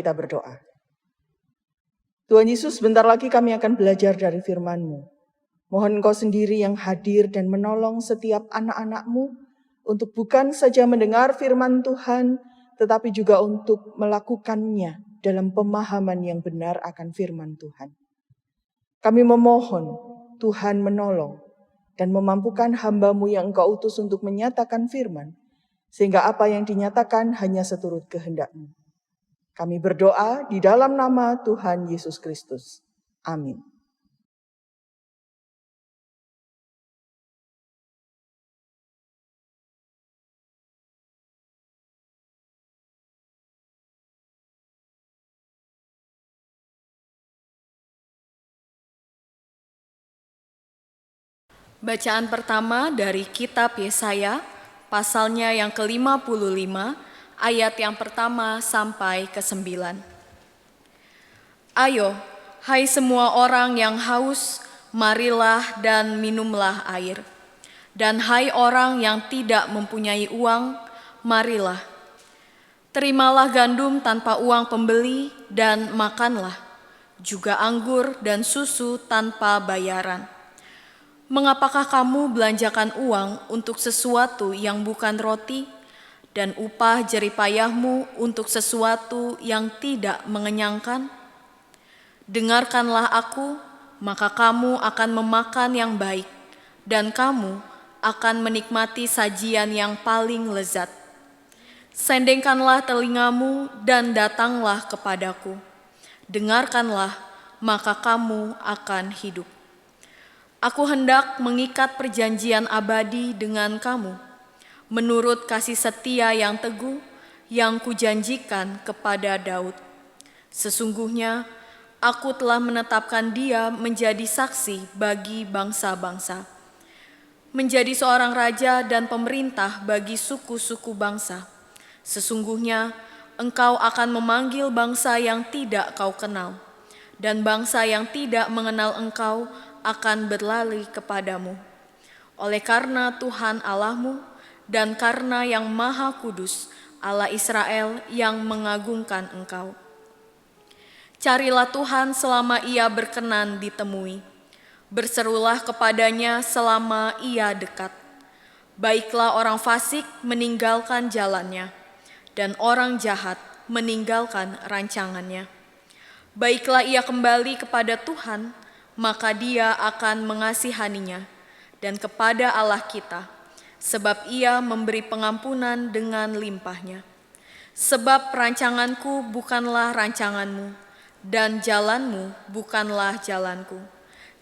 kita berdoa. Tuhan Yesus, bentar lagi kami akan belajar dari firman-Mu. Mohon Engkau sendiri yang hadir dan menolong setiap anak-anak-Mu untuk bukan saja mendengar firman Tuhan, tetapi juga untuk melakukannya dalam pemahaman yang benar akan firman Tuhan. Kami memohon Tuhan menolong dan memampukan hamba-Mu yang Engkau utus untuk menyatakan firman, sehingga apa yang dinyatakan hanya seturut kehendak-Mu. Kami berdoa di dalam nama Tuhan Yesus Kristus. Amin. Bacaan pertama dari kitab Yesaya, pasalnya yang ke-55, ayat yang pertama sampai ke-9. Ayo, hai semua orang yang haus, marilah dan minumlah air. Dan hai orang yang tidak mempunyai uang, marilah. Terimalah gandum tanpa uang pembeli dan makanlah, juga anggur dan susu tanpa bayaran. Mengapakah kamu belanjakan uang untuk sesuatu yang bukan roti, dan upah jeripayahmu untuk sesuatu yang tidak mengenyangkan? Dengarkanlah aku, maka kamu akan memakan yang baik, dan kamu akan menikmati sajian yang paling lezat. Sendengkanlah telingamu dan datanglah kepadaku. Dengarkanlah, maka kamu akan hidup. Aku hendak mengikat perjanjian abadi dengan kamu, menurut kasih setia yang teguh yang kujanjikan kepada Daud. Sesungguhnya aku telah menetapkan dia menjadi saksi bagi bangsa-bangsa, menjadi seorang raja dan pemerintah bagi suku-suku bangsa. Sesungguhnya engkau akan memanggil bangsa yang tidak kau kenal, dan bangsa yang tidak mengenal engkau akan berlari kepadamu. Oleh karena Tuhan Allahmu dan karena yang Maha Kudus, Allah Israel yang mengagungkan engkau. Carilah Tuhan selama ia berkenan ditemui. Berserulah kepadanya selama ia dekat. Baiklah orang fasik meninggalkan jalannya, dan orang jahat meninggalkan rancangannya. Baiklah ia kembali kepada Tuhan, maka dia akan mengasihaninya, dan kepada Allah kita, sebab ia memberi pengampunan dengan limpahnya. Sebab rancanganku bukanlah rancanganmu, dan jalanmu bukanlah jalanku.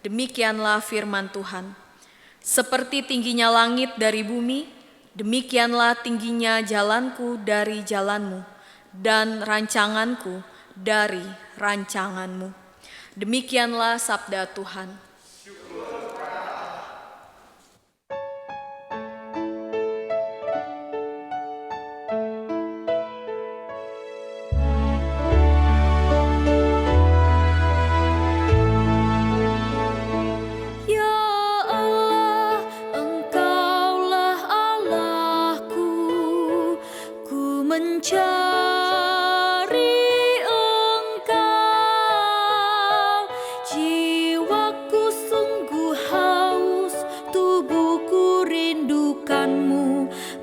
Demikianlah firman Tuhan. Seperti tingginya langit dari bumi, demikianlah tingginya jalanku dari jalanmu, dan rancanganku dari rancanganmu. Demikianlah sabda Tuhan.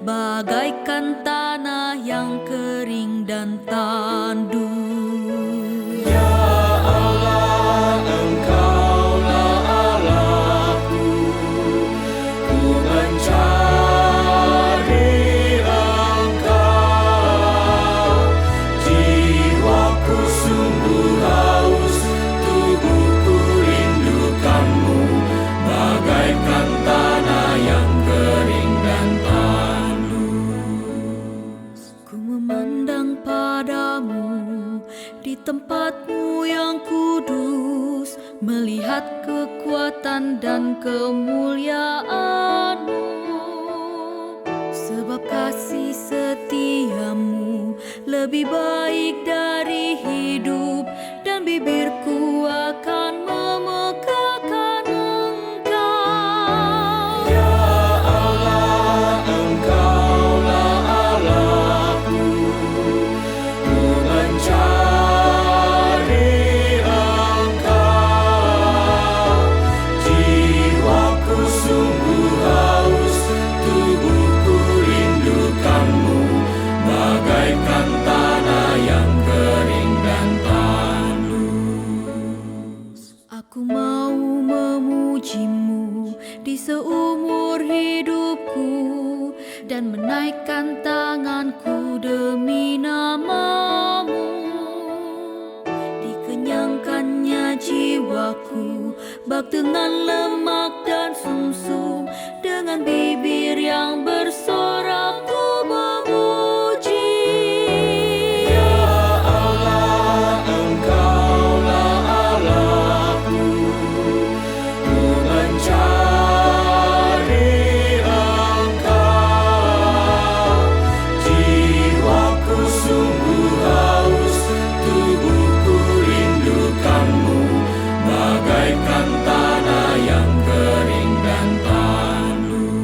Bagaikan tanah yang kering dan tandus. Tempatmu yang kudus, melihat kekuatan dan kemuliaan-Mu. Sebab kasih setiamu lebih baik dari hidup, dan bibirku akan memegahkan Engkau. Ya Allah, Engkaulah Allahku, ku mencari dan menaikkan tanganku demi nama-Mu. Dikenyangkannya jiwaku, bak dengan lemak dan sumsum, dengan bibir yang bersorak ku memuji. Ya Allah, Engkaulah Allahku, ku mencari Engkau. Jiwaku sungguh haus, tubuhku rindukan-Mu, bagaikan tanah yang kering dan tandus.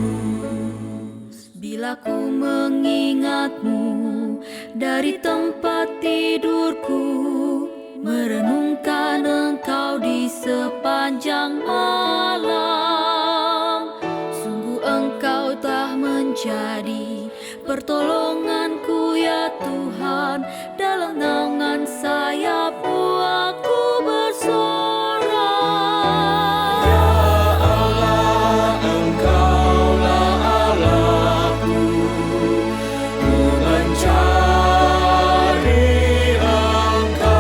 Bila ku mengingat-Mu dari tempat tidurku, merenungkan Engkau di sepanjang malam, sungguh Engkau telah menjadi pertolonganku ya Tuhan. Dalam naungan sayap-Mu aku bersorak. Ya Allah, Engkaulah Allahku, ku mencari Engkau.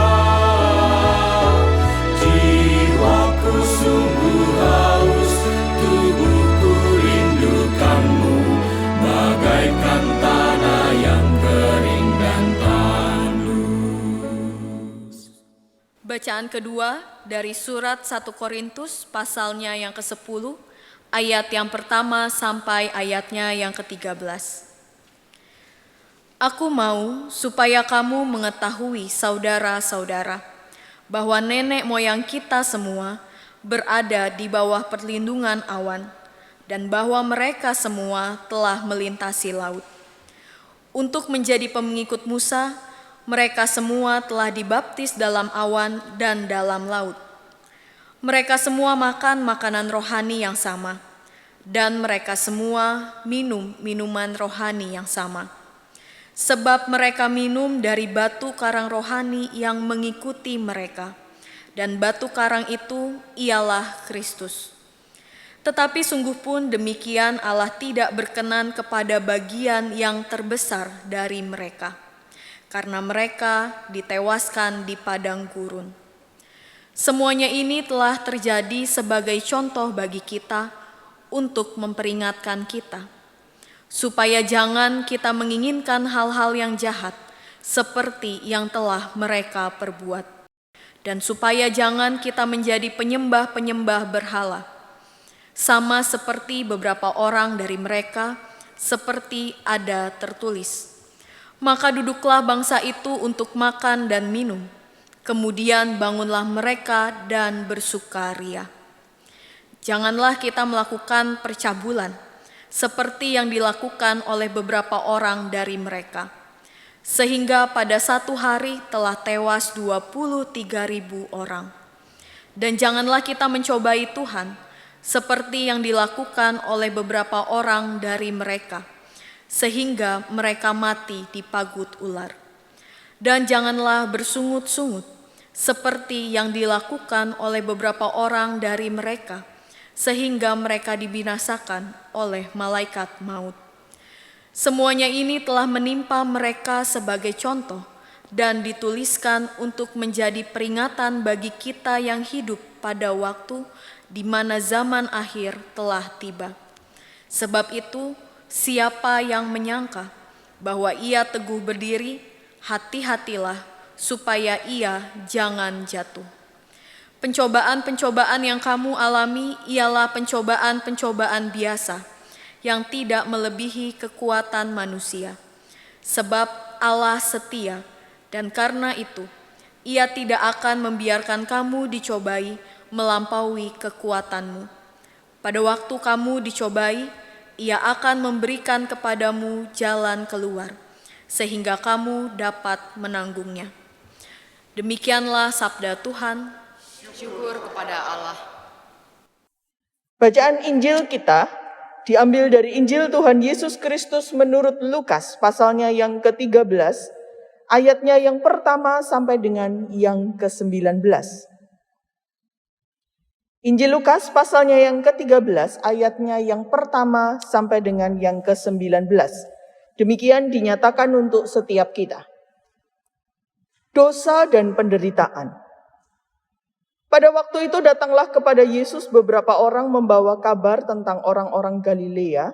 Jiwaku sungguh haus, tubuhku rindukan-Mu, bagaikan tanah yang kering dan tandus. Bacaan kedua dari surat 1 Korintus pasalnya yang ke-10, ayat yang pertama sampai ayatnya yang ke-13. Aku mau supaya kamu mengetahui saudara-saudara, bahwa nenek moyang kita semua berada di bawah perlindungan awan, dan bahwa mereka semua telah melintasi laut. Untuk menjadi pengikut Musa, mereka semua telah dibaptis dalam awan dan dalam laut. Mereka semua makan makanan rohani yang sama, dan mereka semua minum minuman rohani yang sama. Sebab mereka minum dari batu karang rohani yang mengikuti mereka, dan batu karang itu ialah Kristus. Tetapi sungguh pun demikian Allah tidak berkenan kepada bagian yang terbesar dari mereka, karena mereka ditewaskan di padang gurun. Semuanya ini telah terjadi sebagai contoh bagi kita untuk memperingatkan kita, supaya jangan kita menginginkan hal-hal yang jahat seperti yang telah mereka perbuat, dan supaya jangan kita menjadi penyembah-penyembah berhala, sama seperti beberapa orang dari mereka, seperti ada tertulis. Maka duduklah bangsa itu untuk makan dan minum, kemudian bangunlah mereka dan bersukaria. Janganlah kita melakukan percabulan, seperti yang dilakukan oleh beberapa orang dari mereka, sehingga pada satu hari telah tewas 23.000 orang. Dan janganlah kita mencobai Tuhan, seperti yang dilakukan oleh beberapa orang dari mereka, sehingga mereka mati di pagut ular. Dan janganlah bersungut-sungut, seperti yang dilakukan oleh beberapa orang dari mereka, sehingga mereka dibinasakan oleh malaikat maut. Semuanya ini telah menimpa mereka sebagai contoh, dan dituliskan untuk menjadi peringatan bagi kita yang hidup pada waktu di mana zaman akhir telah tiba. Sebab itu, siapa yang menyangka bahwa ia teguh berdiri, hati-hatilah supaya ia jangan jatuh. Pencobaan-pencobaan yang kamu alami ialah pencobaan-pencobaan biasa yang tidak melebihi kekuatan manusia. Sebab Allah setia, dan karena itu Ia tidak akan membiarkan kamu dicobai melampaui kekuatanmu. Pada waktu kamu dicobai, Ia akan memberikan kepadamu jalan keluar, sehingga kamu dapat menanggungnya. Demikianlah sabda Tuhan. Syukur kepada Allah. Bacaan Injil kita diambil dari Injil Tuhan Yesus Kristus menurut Lukas pasalnya yang ke-13, ayatnya yang pertama sampai dengan yang ke-19. Injil Lukas pasalnya yang ke-13, ayatnya yang pertama sampai dengan yang ke-19. Demikian dinyatakan untuk setiap kita. Dosa dan penderitaan. Pada waktu itu datanglah kepada Yesus beberapa orang membawa kabar tentang orang-orang Galilea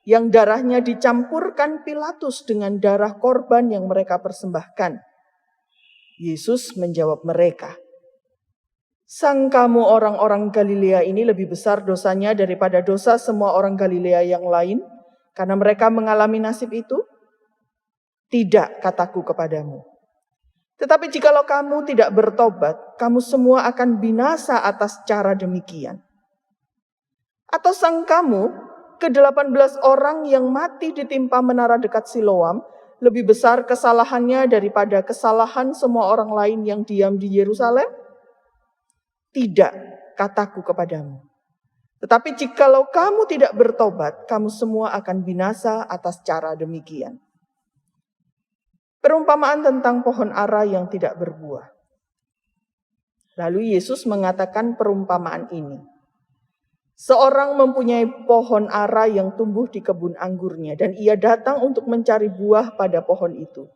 yang darahnya dicampurkan Pilatus dengan darah korban yang mereka persembahkan. Yesus menjawab mereka, "Sangkamu orang-orang Galilea ini lebih besar dosanya daripada dosa semua orang Galilea yang lain, karena mereka mengalami nasib itu? Tidak, kataku kepadamu. Tetapi jikalau kamu tidak bertobat, kamu semua akan binasa atas cara demikian. Atau sangkamu ke-18 orang yang mati ditimpa menara dekat Siloam lebih besar kesalahannya daripada kesalahan semua orang lain yang diam di Yerusalem? Tidak, kataku kepadamu. Tetapi jikalau kamu tidak bertobat, kamu semua akan binasa atas cara demikian." Perumpamaan tentang pohon ara yang tidak berbuah. Lalu Yesus mengatakan perumpamaan ini. Seorang mempunyai pohon ara yang tumbuh di kebun anggurnya, dan ia datang untuk mencari buah pada pohon itu.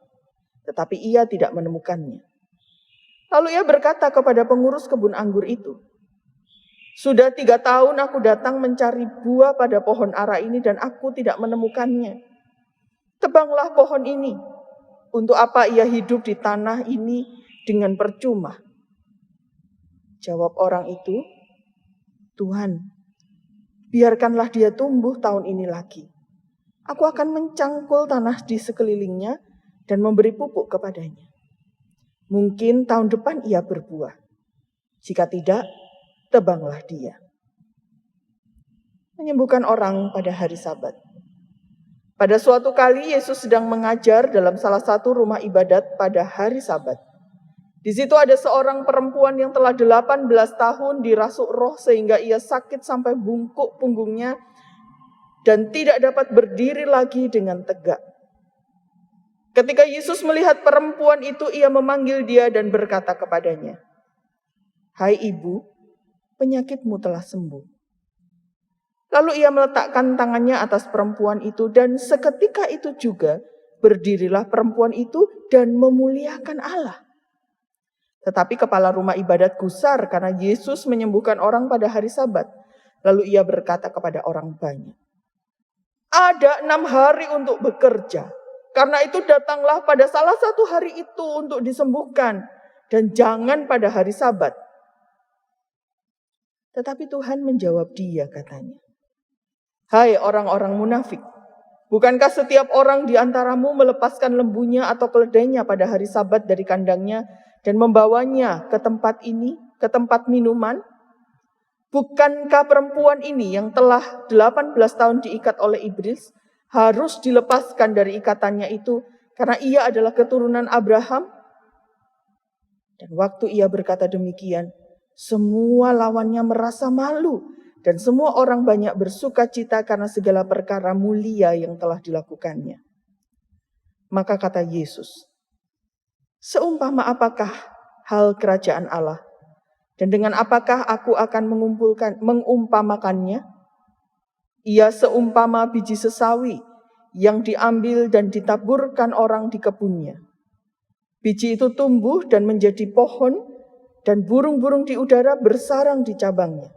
Tetapi ia tidak menemukannya. Lalu ia berkata kepada pengurus kebun anggur itu, "Sudah 3 tahun aku datang mencari buah pada pohon ara ini dan aku tidak menemukannya. Tebanglah pohon ini. Untuk apa ia hidup di tanah ini dengan percuma?" Jawab orang itu, "Tuhan, biarkanlah dia tumbuh tahun ini lagi. Aku akan mencangkul tanah di sekelilingnya dan memberi pupuk kepadanya. Mungkin tahun depan ia berbuah. Jika tidak, tebanglah dia." Menyembuhkan orang pada hari Sabat. Pada suatu kali Yesus sedang mengajar dalam salah satu rumah ibadat pada hari Sabat. Di situ ada seorang perempuan yang telah 18 tahun dirasuk roh sehingga ia sakit sampai bungkuk punggungnya dan tidak dapat berdiri lagi dengan tegak. Ketika Yesus melihat perempuan itu, ia memanggil dia dan berkata kepadanya, "Hai ibu, penyakitmu telah sembuh." Lalu ia meletakkan tangannya atas perempuan itu dan seketika itu juga berdirilah perempuan itu dan memuliakan Allah. Tetapi kepala rumah ibadat gusar karena Yesus menyembuhkan orang pada hari Sabat. Lalu ia berkata kepada orang banyak, "Ada 6 hari untuk bekerja. Karena itu datanglah pada salah satu hari itu untuk disembuhkan dan jangan pada hari Sabat." Tetapi Tuhan menjawab dia, katanya, "Hai orang-orang munafik, bukankah setiap orang di antaramu melepaskan lembunya atau keledainya pada hari Sabat dari kandangnya dan membawanya ke tempat ini, ke tempat minuman? Bukankah perempuan ini yang telah 18 tahun diikat oleh iblis harus dilepaskan dari ikatannya itu karena ia adalah keturunan Abraham?" Dan waktu ia berkata demikian, semua lawannya merasa malu dan semua orang banyak bersuka cita karena segala perkara mulia yang telah dilakukannya. Maka kata Yesus, "Seumpama apakah hal kerajaan Allah? Dan dengan apakah aku akan mengumpamakannya? Ia seumpama biji sesawi yang diambil dan ditaburkan orang di kebunnya. Biji itu tumbuh dan menjadi pohon, dan burung-burung di udara bersarang di cabangnya."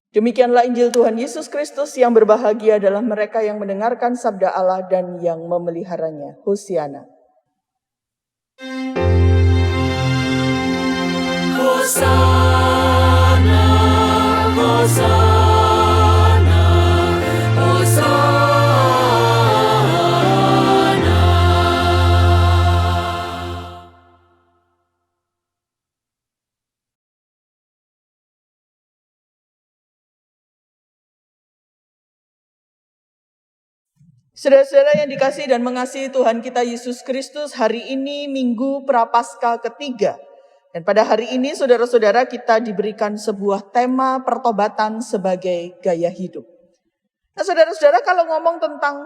Demikianlah Injil Tuhan Yesus Kristus. Yang berbahagia adalah mereka yang mendengarkan sabda Allah dan yang memeliharanya. Hosiana. Hosana, Hosana, Hosana. Saudara-saudara yang dikasihi dan mengasihi Tuhan kita Yesus Kristus, hari ini Minggu Prapaskah ketiga. Dan pada hari ini saudara-saudara kita diberikan sebuah tema pertobatan sebagai gaya hidup. Nah saudara-saudara, kalau ngomong tentang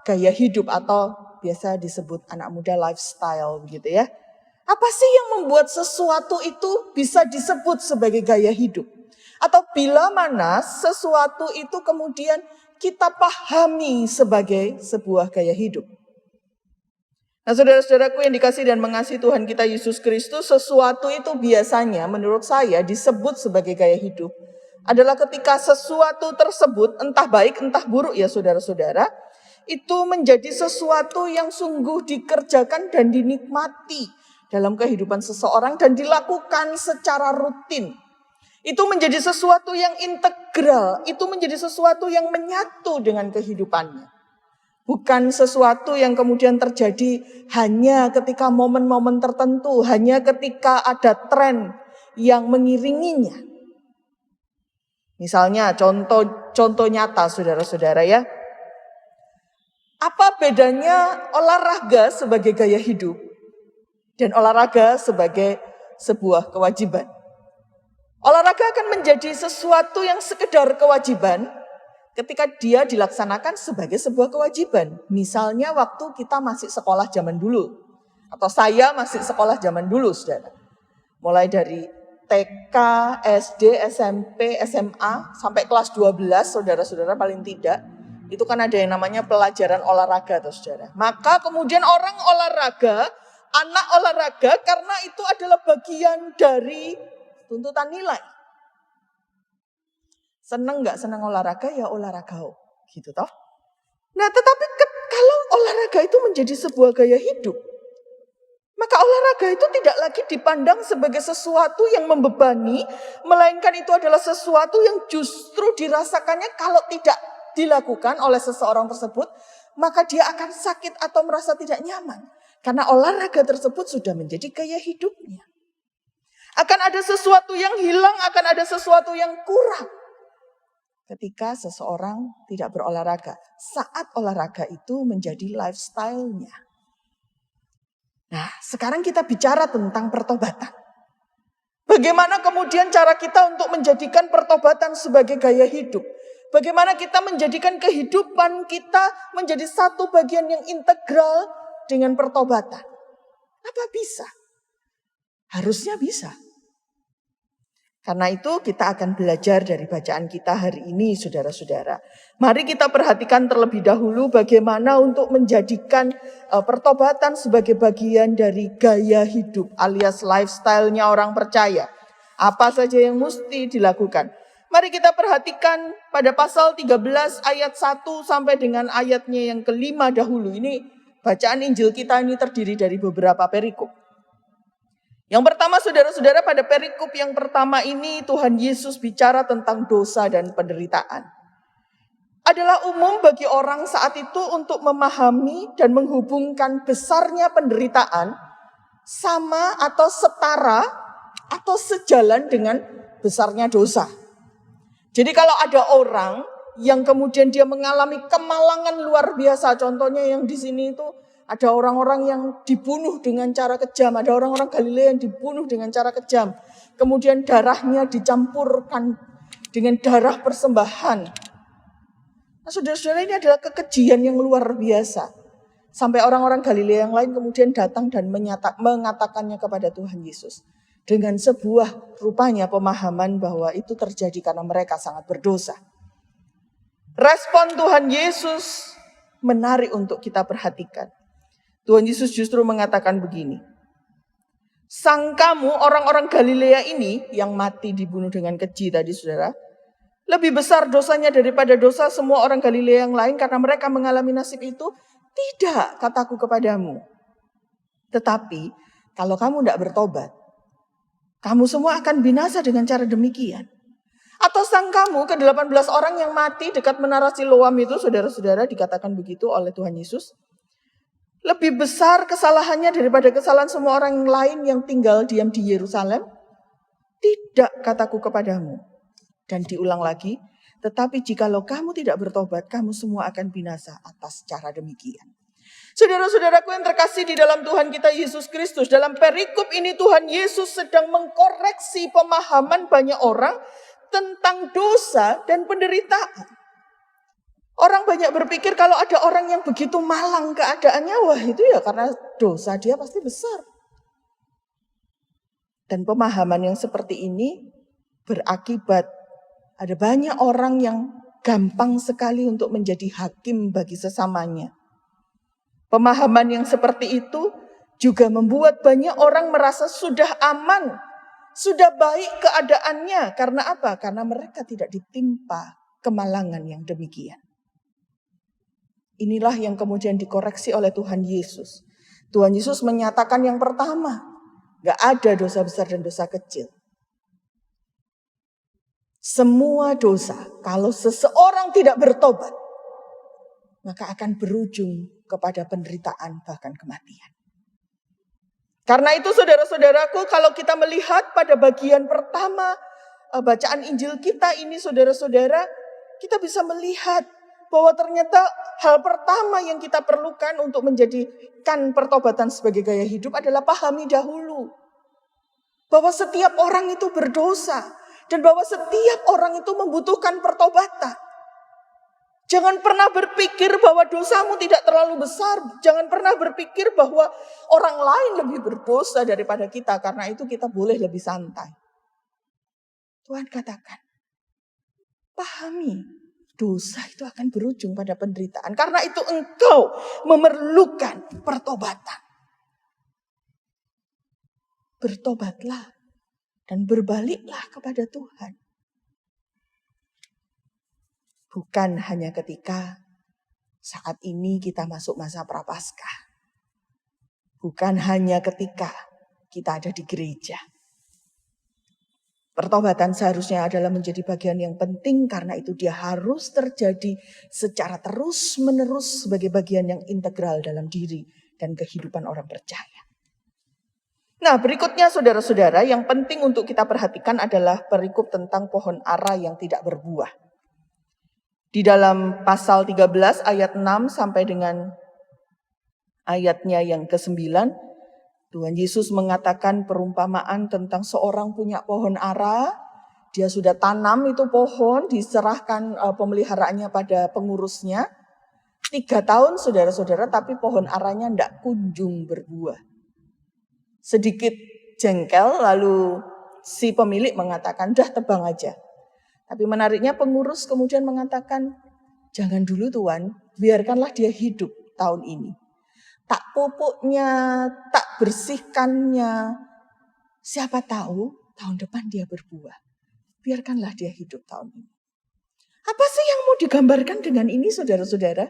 gaya hidup atau biasa disebut anak muda lifestyle begitu ya. Apa sih yang membuat sesuatu itu bisa disebut sebagai gaya hidup? Atau bila mana sesuatu itu kemudian kita pahami sebagai sebuah gaya hidup? Nah, saudara-saudaraku yang dikasihi dan mengasihi Tuhan kita Yesus Kristus, sesuatu itu biasanya menurut saya disebut sebagai gaya hidup adalah ketika sesuatu tersebut, entah baik entah buruk ya saudara-saudara, itu menjadi sesuatu yang sungguh dikerjakan dan dinikmati dalam kehidupan seseorang dan dilakukan secara rutin. Itu menjadi sesuatu yang integral, itu menjadi sesuatu yang menyatu dengan kehidupannya. Bukan sesuatu yang kemudian terjadi hanya ketika momen-momen tertentu, hanya ketika ada tren yang mengiringinya. Misalnya contoh nyata saudara-saudara ya. Apa bedanya olahraga sebagai gaya hidup dan olahraga sebagai sebuah kewajiban? Olahraga akan menjadi sesuatu yang sekedar kewajiban ketika dia dilaksanakan sebagai sebuah kewajiban. Misalnya waktu kita masih sekolah zaman dulu. Atau saya masih sekolah zaman dulu, saudara. Mulai dari TK, SD, SMP, SMA, sampai kelas 12, saudara-saudara paling tidak. Itu kan ada yang namanya pelajaran olahraga, saudara. Maka kemudian orang olahraga, anak olahraga, karena itu adalah bagian dari tuntutan nilai. Seneng gak seneng olahraga ya olahraga, gitu toh. Nah tetapi kalau olahraga itu menjadi sebuah gaya hidup, maka olahraga itu tidak lagi dipandang sebagai sesuatu yang membebani, melainkan itu adalah sesuatu yang justru dirasakannya kalau tidak dilakukan oleh seseorang tersebut, maka dia akan sakit atau merasa tidak nyaman. Karena olahraga tersebut sudah menjadi gaya hidupnya. Akan ada sesuatu yang hilang, akan ada sesuatu yang kurang. Ketika seseorang tidak berolahraga, saat olahraga itu menjadi lifestyle-nya. Nah, sekarang kita bicara tentang pertobatan. Bagaimana kemudian cara kita untuk menjadikan pertobatan sebagai gaya hidup? Bagaimana kita menjadikan kehidupan kita menjadi satu bagian yang integral dengan pertobatan? Apa bisa? Harusnya bisa. Karena itu kita akan belajar dari bacaan kita hari ini, saudara-saudara. Mari kita perhatikan terlebih dahulu bagaimana untuk menjadikan pertobatan sebagai bagian dari gaya hidup alias lifestyle-nya orang percaya. Apa saja yang mesti dilakukan. Mari kita perhatikan pada pasal 13 ayat 1 sampai dengan ayatnya yang kelima dahulu. Ini bacaan Injil kita ini terdiri dari beberapa perikop. Yang pertama saudara-saudara, pada perikop yang pertama ini Tuhan Yesus bicara tentang dosa dan penderitaan. Adalah umum bagi orang saat itu untuk memahami dan menghubungkan besarnya penderitaan sama atau setara atau sejalan dengan besarnya dosa. Jadi kalau ada orang yang kemudian dia mengalami kemalangan luar biasa, contohnya yang di sini itu ada orang-orang yang dibunuh dengan cara kejam, ada orang-orang Galilea yang dibunuh dengan cara kejam. Kemudian darahnya dicampurkan dengan darah persembahan. Nah, saudara-saudara, ini adalah kekejian yang luar biasa. Sampai orang-orang Galilea yang lain kemudian datang dan mengatakannya kepada Tuhan Yesus. Dengan sebuah rupanya pemahaman bahwa itu terjadi karena mereka sangat berdosa. Respon Tuhan Yesus menarik untuk kita perhatikan. Tuhan Yesus justru mengatakan begini. Sangkamu orang-orang Galilea ini yang mati dibunuh dengan keji tadi saudara. Lebih besar dosanya daripada dosa semua orang Galilea yang lain karena mereka mengalami nasib itu. Tidak, kataku kepadamu. Tetapi kalau kamu tidak bertobat, kamu semua akan binasa dengan cara demikian. Atau sangkamu ke-18 orang yang mati dekat menara Siloam itu saudara-saudara dikatakan begitu oleh Tuhan Yesus. Lebih besar kesalahannya daripada kesalahan semua orang yang lain yang tinggal diam di Yerusalem? Tidak, kataku kepadamu. Dan diulang lagi, tetapi jikalau kamu tidak bertobat, kamu semua akan binasa atas cara demikian. Saudara-saudaraku yang terkasih di dalam Tuhan kita Yesus Kristus, dalam perikop ini Tuhan Yesus sedang mengkoreksi pemahaman banyak orang tentang dosa dan penderitaan. Orang banyak berpikir kalau ada orang yang begitu malang keadaannya, wah itu ya karena dosa dia pasti besar. Dan pemahaman yang seperti ini berakibat ada banyak orang yang gampang sekali untuk menjadi hakim bagi sesamanya. Pemahaman yang seperti itu juga membuat banyak orang merasa sudah aman, sudah baik keadaannya. Karena apa? Karena mereka tidak ditimpa kemalangan yang demikian. Inilah yang kemudian dikoreksi oleh Tuhan Yesus. Tuhan Yesus menyatakan yang pertama, gak ada dosa besar dan dosa kecil. Semua dosa, kalau seseorang tidak bertobat, maka akan berujung kepada penderitaan bahkan kematian. Karena itu saudara-saudaraku, kalau kita melihat pada bagian pertama bacaan Injil kita ini saudara-saudara, kita bisa melihat bahwa ternyata hal pertama yang kita perlukan untuk menjadikan pertobatan sebagai gaya hidup adalah pahami dahulu bahwa setiap orang itu berdosa dan bahwa setiap orang itu membutuhkan pertobatan. Jangan pernah berpikir bahwa dosamu tidak terlalu besar. Jangan pernah berpikir bahwa orang lain lebih berdosa daripada kita. Karena itu kita boleh lebih santai. Tuhan katakan, pahami, dosa itu akan berujung pada penderitaan. Karena itu engkau memerlukan pertobatan. Bertobatlah dan berbaliklah kepada Tuhan. Bukan hanya ketika saat ini kita masuk masa prapaskah. Bukan hanya ketika kita ada di gereja. Pertobatan seharusnya adalah menjadi bagian yang penting karena itu dia harus terjadi secara terus-menerus sebagai bagian yang integral dalam diri dan kehidupan orang percaya. Nah, berikutnya saudara-saudara yang penting untuk kita perhatikan adalah perikop tentang pohon ara yang tidak berbuah. Di dalam pasal 13 ayat 6 sampai dengan ayatnya yang ke-9, Tuhan Yesus mengatakan perumpamaan tentang seorang punya pohon ara. Dia sudah tanam itu pohon, diserahkan pemeliharaannya pada pengurusnya. 3 tahun saudara-saudara, tapi pohon aranya tidak kunjung berbuah. Sedikit jengkel, lalu si pemilik mengatakan, dah tebang aja. Tapi menariknya pengurus kemudian mengatakan, jangan dulu Tuan, biarkanlah dia hidup tahun ini. Tak pupuknya, tak bersihkannya. Siapa tahu tahun depan dia berbuah. Biarkanlah dia hidup tahun ini. Apa sih yang mau digambarkan dengan ini saudara-saudara?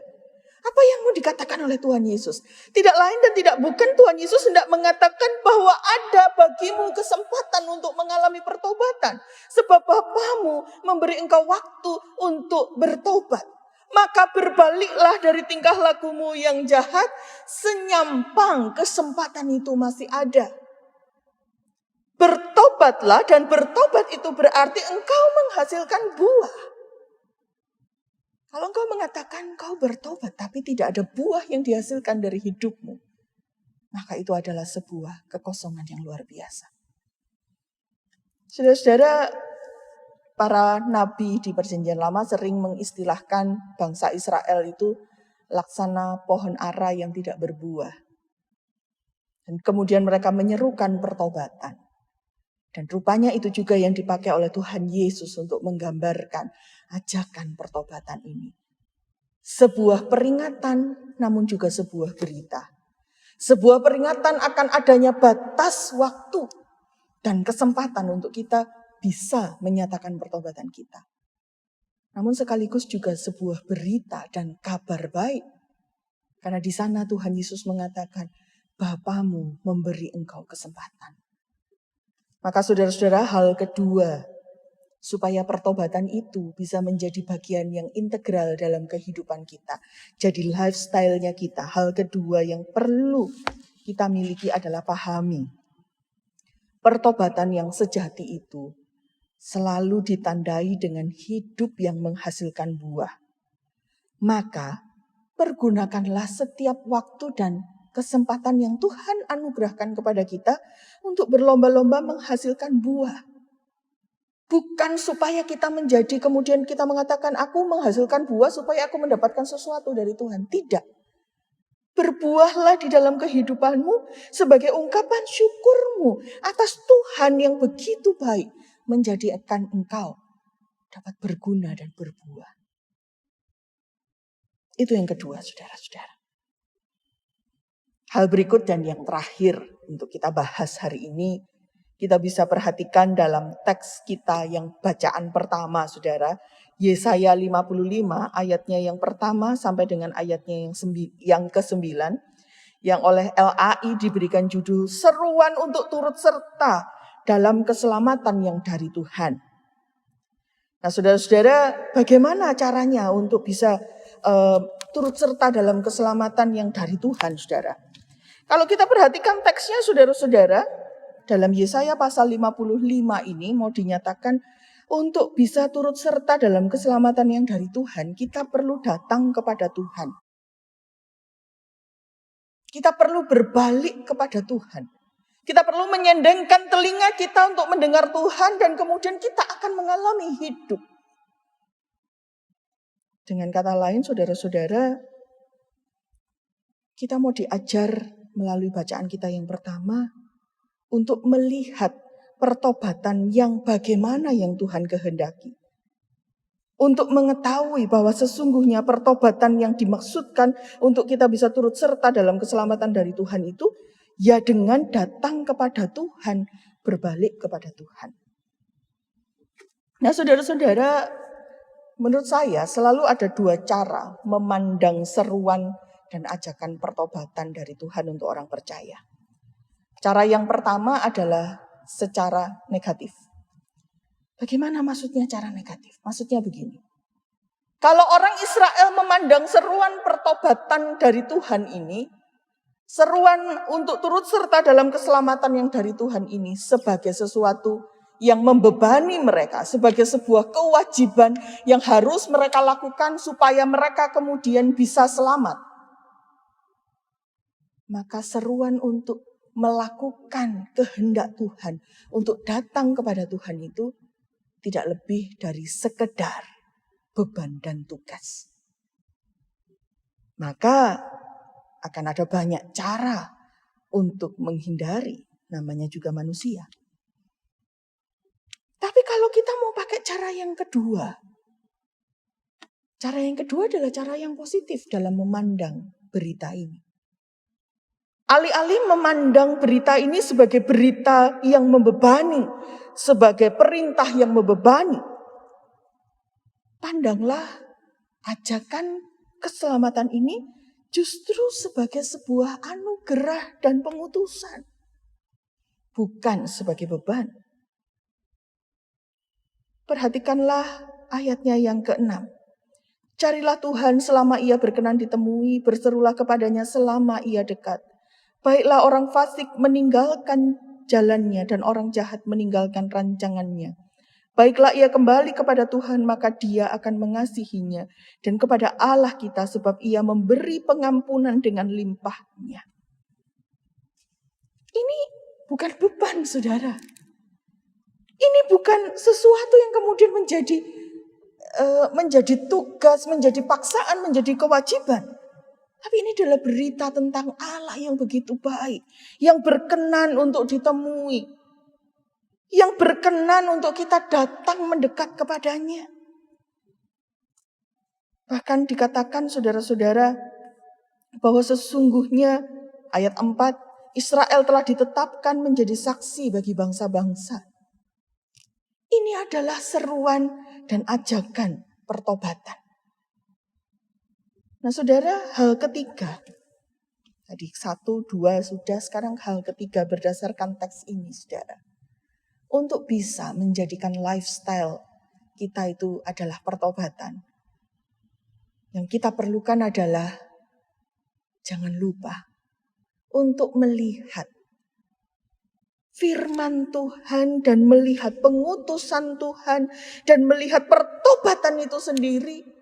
Apa yang mau dikatakan oleh Tuhan Yesus? Tidak lain dan tidak bukan Tuhan Yesus hendak mengatakan bahwa ada bagimu kesempatan untuk mengalami pertobatan. Sebab Bapamu memberi engkau waktu untuk bertobat. Maka berbaliklah dari tingkah lakumu yang jahat, senyampang kesempatan itu masih ada. Bertobatlah, dan bertobat itu berarti engkau menghasilkan buah. Kalau engkau mengatakan engkau bertobat tapi tidak ada buah yang dihasilkan dari hidupmu, maka itu adalah sebuah kekosongan yang luar biasa. Saudara-saudara, para nabi di Perjanjian Lama sering mengistilahkan bangsa Israel itu laksana pohon ara yang tidak berbuah. Dan kemudian mereka menyerukan pertobatan. Dan rupanya itu juga yang dipakai oleh Tuhan Yesus untuk menggambarkan ajakan pertobatan ini. Sebuah peringatan namun juga sebuah berita. Sebuah peringatan akan adanya batas waktu dan kesempatan untuk kita bisa menyatakan pertobatan kita. Namun sekaligus juga sebuah berita dan kabar baik. Karena di sana Tuhan Yesus mengatakan, Bapamu memberi engkau kesempatan. Maka saudara-saudara, hal kedua, supaya pertobatan itu bisa menjadi bagian yang integral dalam kehidupan kita. Jadi lifestyle-nya kita. Hal kedua yang perlu kita miliki adalah pahami. Pertobatan yang sejati itu selalu ditandai dengan hidup yang menghasilkan buah. Maka pergunakanlah setiap waktu dan kesempatan yang Tuhan anugerahkan kepada kita untuk berlomba-lomba menghasilkan buah. Bukan supaya kita menjadi kemudian kita mengatakan aku menghasilkan buah supaya aku mendapatkan sesuatu dari Tuhan. Tidak. Berbuahlah di dalam kehidupanmu sebagai ungkapan syukurmu atas Tuhan yang begitu baik menjadikan engkau dapat berguna dan berbuah. Itu yang kedua, saudara-saudara. Hal berikut dan yang terakhir untuk kita bahas hari ini, kita bisa perhatikan dalam teks kita yang bacaan pertama, saudara. Yesaya 55 ayatnya yang pertama sampai dengan ayatnya yang ke-9. Yang oleh LAI diberikan judul seruan untuk turut serta dalam keselamatan yang dari Tuhan. Nah saudara-saudara, bagaimana caranya untuk bisa turut serta dalam keselamatan yang dari Tuhan, saudara? Kalau kita perhatikan teksnya, saudara-saudara, dalam Yesaya pasal 55 ini mau dinyatakan untuk bisa turut serta dalam keselamatan yang dari Tuhan, kita perlu datang kepada Tuhan. Kita perlu berbalik kepada Tuhan. Kita perlu menyendengkan telinga kita untuk mendengar Tuhan dan kemudian kita akan mengalami hidup. Dengan kata lain, saudara-saudara, kita mau diajar melalui bacaan kita yang pertama untuk melihat pertobatan yang bagaimana yang Tuhan kehendaki. Untuk mengetahui bahwa sesungguhnya pertobatan yang dimaksudkan untuk kita bisa turut serta dalam keselamatan dari Tuhan itu, ya dengan datang kepada Tuhan, berbalik kepada Tuhan. Nah saudara-saudara, menurut saya selalu ada dua cara memandang seruan dan ajakan pertobatan dari Tuhan untuk orang percaya. Cara yang pertama adalah secara negatif. Bagaimana maksudnya cara negatif? Maksudnya begini. Kalau orang Israel memandang seruan pertobatan dari Tuhan ini, seruan untuk turut serta dalam keselamatan yang dari Tuhan ini sebagai sesuatu yang membebani mereka, sebagai sebuah kewajiban yang harus mereka lakukan supaya mereka kemudian bisa selamat. Maka seruan untuk melakukan kehendak Tuhan, untuk datang kepada Tuhan itu tidak lebih dari sekedar beban dan tugas. Maka akan ada banyak cara untuk menghindari, namanya juga manusia. Tapi kalau kita mau pakai cara yang kedua, adalah cara yang positif dalam memandang berita ini. Alih-alih memandang berita ini sebagai berita yang membebani, sebagai perintah yang membebani, pandanglah ajakan keselamatan ini justru sebagai sebuah anugerah dan pengutusan, bukan sebagai beban. Perhatikanlah ayatnya yang ke-6. Carilah Tuhan selama ia berkenan ditemui, berserulah kepadanya selama ia dekat. Baiklah orang fasik meninggalkan jalannya dan orang jahat meninggalkan rancangannya. Baiklah ia kembali kepada Tuhan, maka dia akan mengasihinya. Dan kepada Allah kita sebab ia memberi pengampunan dengan limpahnya. Ini bukan beban, saudara. Ini bukan sesuatu yang kemudian menjadi tugas, menjadi paksaan, menjadi kewajiban. Tapi ini adalah berita tentang Allah yang begitu baik, yang berkenan untuk ditemui, yang berkenan untuk kita datang mendekat kepadanya. Bahkan dikatakan saudara-saudara bahwa sesungguhnya ayat 4, Israel telah ditetapkan menjadi saksi bagi bangsa-bangsa. Ini adalah seruan dan ajakan pertobatan. Nah saudara, hal ketiga. Tadi 1, 2 sudah, sekarang hal ketiga berdasarkan teks ini, saudara. Untuk bisa menjadikan lifestyle kita itu adalah pertobatan. Yang kita perlukan adalah, jangan lupa untuk melihat firman Tuhan dan melihat pengutusan Tuhan dan melihat pertobatan itu sendiri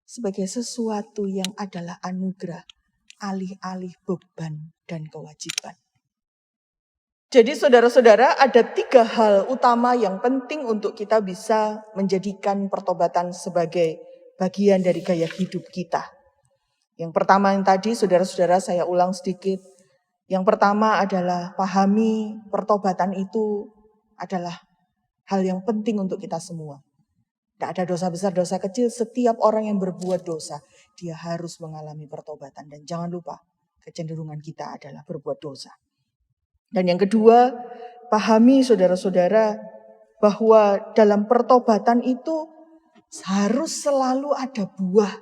sebagai sesuatu yang adalah anugerah, alih-alih beban dan kewajiban. Jadi saudara-saudara, ada 3 hal utama yang penting untuk kita bisa menjadikan pertobatan sebagai bagian dari gaya hidup kita. Yang pertama yang tadi saudara-saudara saya ulang sedikit. Yang pertama adalah pahami pertobatan itu adalah hal yang penting untuk kita semua. Tidak ada dosa besar, dosa kecil. Setiap orang yang berbuat dosa, dia harus mengalami pertobatan. Dan jangan lupa, kecenderungan kita adalah berbuat dosa. Dan yang kedua, pahami saudara-saudara bahwa dalam pertobatan itu harus selalu ada buah.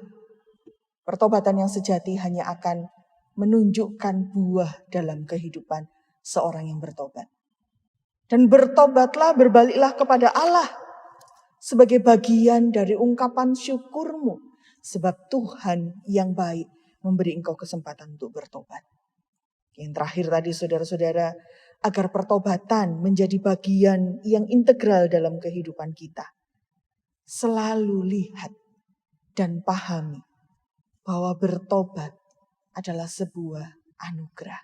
Pertobatan yang sejati hanya akan menunjukkan buah dalam kehidupan seorang yang bertobat. Dan bertobatlah, berbaliklah kepada Allah sebagai bagian dari ungkapan syukurmu. Sebab Tuhan yang baik memberi engkau kesempatan untuk bertobat. Yang terakhir tadi saudara-saudara, agar pertobatan menjadi bagian yang integral dalam kehidupan kita. Selalu lihat dan pahami bahwa bertobat adalah sebuah anugerah.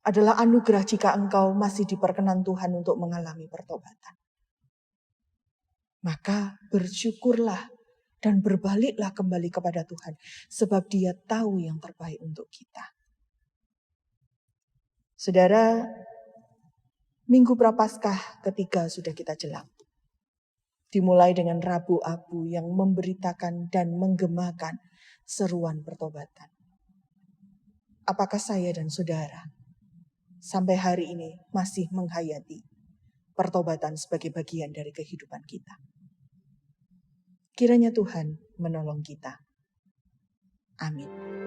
Adalah anugerah jika engkau masih diperkenan Tuhan untuk mengalami pertobatan. Maka bersyukurlah dan berbaliklah kembali kepada Tuhan. Sebab Dia tahu yang terbaik untuk kita. Saudara, Minggu Prapaskah ketiga sudah kita jelang. Dimulai dengan Rabu Abu yang memberitakan dan menggemakan seruan pertobatan. Apakah saya dan saudara sampai hari ini masih menghayati pertobatan sebagai bagian dari kehidupan kita? Kiranya Tuhan menolong kita. Amin.